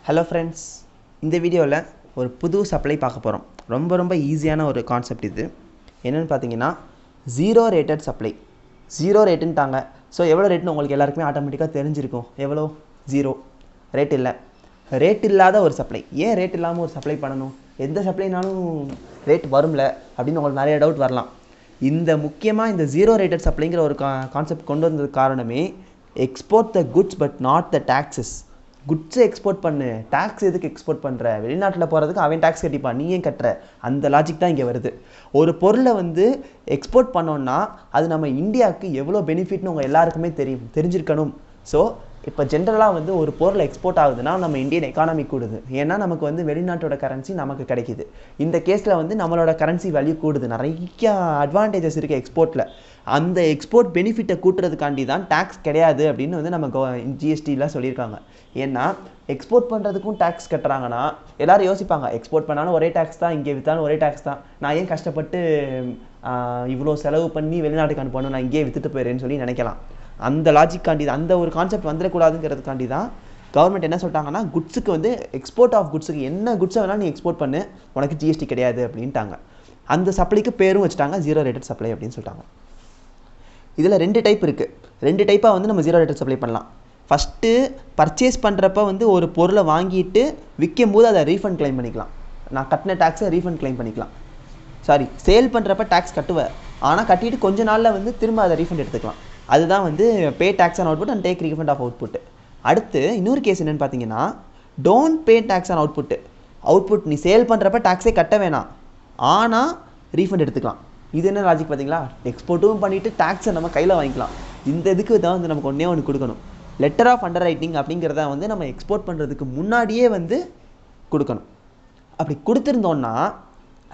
Hello friends, இந்த வீடியோவில் ஒரு புது சப்ளை பார்க்க போகிறோம். ரொம்ப ஈஸியான ஒரு கான்செப்ட் இது. என்னென்னு பார்த்தீங்கன்னா, ஜீரோ ரேட்டட் சப்ளை. ஜீரோ ரேட்டுன்ட்டாங்க. ஸோ எவ்வளோ ரேட்டுன்னு உங்களுக்கு எல்லாருக்குமே ஆட்டோமேட்டிக்காக தெரிஞ்சிருக்கும். எவ்வளோ? ஜீரோ. ரேட் இல்லை. ரேட் இல்லாத ஒரு சப்ளை. ஏன் ரேட் இல்லாமல் ஒரு சப்ளை பண்ணணும்? எந்த சப்ளைனாலும் ரேட் வரும்ல அப்படின்னு உங்களுக்கு நிறைய டவுட் வரலாம். முக்கியமாக இந்த ஜீரோ ரேட்டட் சப்ளைங்கிற ஒரு கான்செப்ட் கொண்டு வந்தது காரணமே, export the goods but not the taxes. குட்ஸை எக்ஸ்போர்ட் பண்ணு, டேக்ஸ் எதுக்கு எக்ஸ்போர்ட் பண்ணுற? வெளிநாட்டில் போகிறதுக்கு அவன் டேக்ஸ் கட்டிப்பான், நீ ஏன் கட்டுற? அந்த லாஜிக் தான் இங்கே வருது. ஒரு பொருளை எக்ஸ்போர்ட் பண்ணோன்னா அது நம்ம இந்தியாவுக்கு எவ்வளோ பெனிஃபிட்னு உங்கள் எல்லாருக்குமே தெரிஞ்சிருக்கணும். ஸோ இப்போ ஜென்ரலாக ஒரு பொருள் எக்ஸ்போர்ட் ஆகுதுன்னா நம்ம இந்தியன் எக்கானமி கூடுது. ஏன்னா நமக்கு வெளிநாட்டோட கரன்சி நமக்கு கிடைக்கிது. இந்த கேஸில் நம்மளோட கரன்சி வேல்யூ கூடுது. நிறைய அட்வான்டேஜஸ் இருக்குது எக்ஸ்போர்ட்டில். அந்த எக்ஸ்போர்ட் பெனிஃபிட்டை கூட்டுறதுக்காண்டி தான் டேக்ஸ் கிடையாது அப்படின்னு நம்ம ஜிஎஸ்டியில் சொல்லியிருக்காங்க. ஏன்னா எக்ஸ்போர்ட் பண்ணுறதுக்கும் டேக்ஸ் கட்டுறாங்கன்னா எல்லோரும் யோசிப்பாங்க, எக்ஸ்போர்ட் பண்ணாலும் ஒரே டேக்ஸ் தான், இங்கே விற்றாலும் ஒரே டேக்ஸ் தான், நான் ஏன் கஷ்டப்பட்டு இவ்வளோ செலவு பண்ணி வெளிநாட்டுக்கு அனுப்பணும், நான் இங்கேயே விற்றுட்டு போயிடுறேன்னு சொல்லி நினைக்கலாம். அந்த லாஜிக்காண்டி தான், அந்த ஒரு கான்செப்ட் வந்துடக்கூடாதுங்கிறதுக்காண்டி தான் கவர்மெண்ட் என்ன சொல்லிட்டாங்கன்னா, குட்ஸுக்கு எக்ஸ்போர்ட் ஆஃப் குட்ஸுக்கு என்ன குட்ஸை வேணால் நீ எக்ஸ்போர்ட் பண்ணு, உனக்கு ஜிஎஸ்டி கிடையாது அப்படின்ட்டாங்க. அந்த சப்ளைக்கு பேரும் வச்சுட்டாங்க ஜீரோ ரேட்டட் சப்ளை அப்படின்னு சொல்லிட்டாங்க. இதில் 2 டைப் இருக்குது. 2 டைப்பாக நம்ம ஜீரோ ரேட்டட் சப்ளை பண்ணலாம். ஃபஸ்ட்டு பர்ச்சேஸ் பண்ணுறப்ப ஒரு பொருளை வாங்கிட்டு விற்கும் போது அதை ரீஃபண்ட் கிளைம் பண்ணிக்கலாம். நான் கட்டின டேக்ஸை ரீஃபண்ட் கிளைம் பண்ணிக்கலாம். சேல் பண்ணுறப்ப டேக்ஸ் கட்டுவேன், ஆனால் கட்டிட்டு கொஞ்ச நாளில் திரும்ப அதை ரீஃபண்ட் எடுத்துக்கலாம். அதுதான் pay tax on output and take refund of output. அடுத்து இன்னொரு கேஸ் என்னென்னு பார்த்தீங்கன்னா, don't pay tax on output நீ சேல் பண்ணுறப்ப டேக்ஸே கட்ட வேணாம், ஆனால் ரீஃபண்ட் எடுத்துக்கலாம். இது என்ன லாஜிக் பார்த்தீங்களா? எக்ஸ்போர்ட்டும் பண்ணிவிட்டு டேக்ஸை நம்ம கையில் வாங்கிக்கலாம். இந்த இதுக்கு தான் நமக்கு ஒன்று கொடுக்கணும். லெட்டர் ஆஃப் அண்டர் ரைட்டிங் அப்படிங்கிறத நம்ம எக்ஸ்போர்ட் பண்ணுறதுக்கு முன்னாடியே கொடுக்கணும். அப்படி கொடுத்துருந்தோன்னா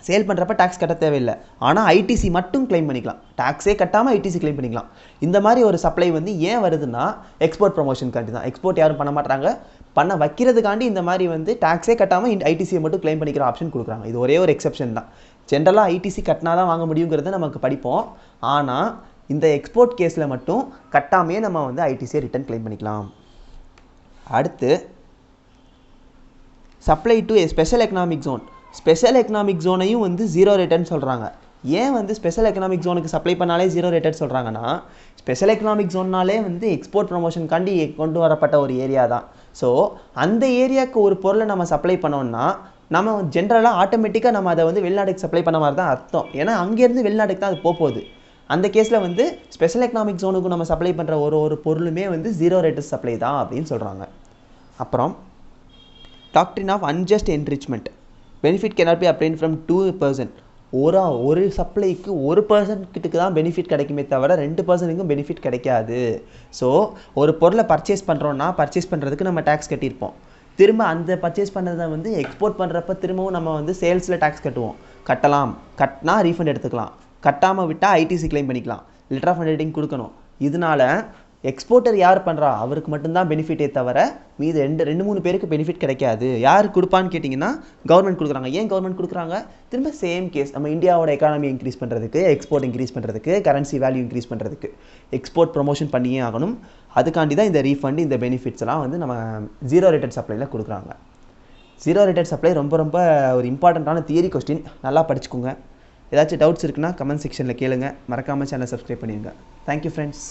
சேல் பண்ணுறப்ப டேக்ஸ் கட்ட தேவையில்லை, ஆனால் ஐடிசி மட்டும் கிளைம் பண்ணிக்கலாம். டேக்ஸே கட்டாமல் ஐடிசி கிளைம் பண்ணிக்கலாம். இந்த மாதிரி ஒரு சப்ளை ஏன் வருதுன்னா, எக்ஸ்போர்ட் ப்ரொமோஷனுக்காண்டி தான். எக்ஸ்போர்ட் யாரும் பண்ண மாட்டாங்க, பண்ண வைக்கிறதுக்காண்டி இந்த மாதிரி டேக்ஸே கட்டாமல் ஐடிசியை மட்டும் கிளைம் பண்ணிக்கிற ஆப்ஷன் கொடுக்குறாங்க. இது ஒரே ஒரு எக்ஸப்ஷன் தான். ஜென்ரலாக ஐடிசி கட்டினா தான் வாங்க முடியுங்கிறத நமக்கு படிப்போம். ஆனால் இந்த எக்ஸ்போர்ட் கேஸில் மட்டும் கட்டாமையே நம்ம ஐடிசியை ரிட்டர்ன் கிளைம் பண்ணிக்கலாம். அடுத்து supply to a special economic zone. Special economic ஜோனையும் ஜீரோ ரேட்டட்னு சொல்கிறாங்க. ஏன் ஸ்பெஷல் எக்கனாமிக் ஜோனுக்கு சப்ளை பண்ணாலே ஜீரோ ரேட்டட் சொல்கிறாங்கன்னா, ஸ்பெஷல் எக்கனாமிக் ஜோன்னாலே எக்ஸ்போர்ட் ப்ரொமோஷனுக்காண்டி கொண்டு வரப்பட்ட ஒரு ஏரியா தான். ஸோ அந்த ஏரியாவுக்கு ஒரு பொருளை நம்ம சப்ளை பண்ணோன்னா நம்ம ஜென்ரலாக ஆட்டோமேட்டிக்காக நம்ம அதை வெளிநாட்டுக்கு சப்ளை பண்ண மாதிரி தான் அர்த்தம். ஏன்னா அங்கேருந்து வெளிநாட்டுக்கு தான் அது போகுது. அந்த கேஸில் ஸ்பெஷல் எக்கனாமிக் ஜோனுக்கு நம்ம சப்ளை பண்ணுற ஒரு பொருளுமே ஜீரோ ரேட்டட் சப்ளை தான் அப்படின்னு சொல்கிறாங்க. அப்புறம் doctrine of unjust enrichment. Benefit cannot be applied from 2 person. ஒரு சப்ளைக்கு 1% கிட்டக்கு தான் பெனிஃபிட் கிடைக்குமே தவிர 2%க்கும் பெனிஃபிட் கிடைக்காது. ஸோ ஒரு பொருளை பர்ச்சேஸ் பண்ணுறோன்னா பர்ச்சேஸ் பண்ணுறதுக்கு நம்ம டேக்ஸ் கட்டியிருப்போம். திரும்ப அந்த பர்ச்சேஸ் பண்ணுறதை எக்ஸ்போர்ட் பண்ணுறப்ப திரும்பவும் நம்ம சேல்ஸில் டேக்ஸ் கட்டுவோம். கட்டினா ரீஃபண்ட் எடுத்துக்கலாம், கட்டாமல் விட்டால் ஐடிசி கிளைம் பண்ணிக்கலாம், லெட்டர் ஆஃப் அண்டர்ரைட்டிங் கொடுக்கணும். இதனால எக்ஸ்போர்ட்டர் யார் பண்ணுறா அவருக்கு மட்டும்தான் பெனிஃபிட்டே தவிர மீது 2-3 பேருக்கு பெனிஃபிட் கிடைக்காது. யார் கொடுப்பான்னு கேட்டிங்கன்னா கவர்மெண்ட் கொடுக்குறாங்க. ஏன் கவர்மெண்ட் கொடுக்குறாங்க? திரும்ப சேம் கேஸ், நம்ம இந்தியாவோட எக்கானமி இன்க்ரீஸ் பண்ணுறதுக்கு, எக்ஸ்போர்ட் இன்க்ரீஸ் பண்ணுறதுக்கு, கரன்சி வேல்யூ இன்க்ரீஸ் பண்ணுறதுக்கு எக்ஸ்போர்ட் ப்ரொமோஷன் பண்ணியே ஆகணும். அதுக்காண்டி தான் இந்த ரீஃபண்ட், இந்த பெனிஃபிட்ஸ் எல்லாம் நம்ம ஜீரோ ரேட்டட் சப்ளையில் கொடுக்குறாங்க. ஜீரோ ரேட்டட் சப்ளை ரொம்ப ஒரு இம்பார்ட்டண்ட்டான தியரி கொஸ்டின். நல்லா படிச்சுக்கோங்க. ஏதாச்சும் டவுட்ஸ் இருக்குன்னா கமெண்ட் செக்ஷனில் கேளுங்க. மறக்காமல் சேனலை சப்ஸ்கிரைப் பண்ணிடுங்க. Thank you friends.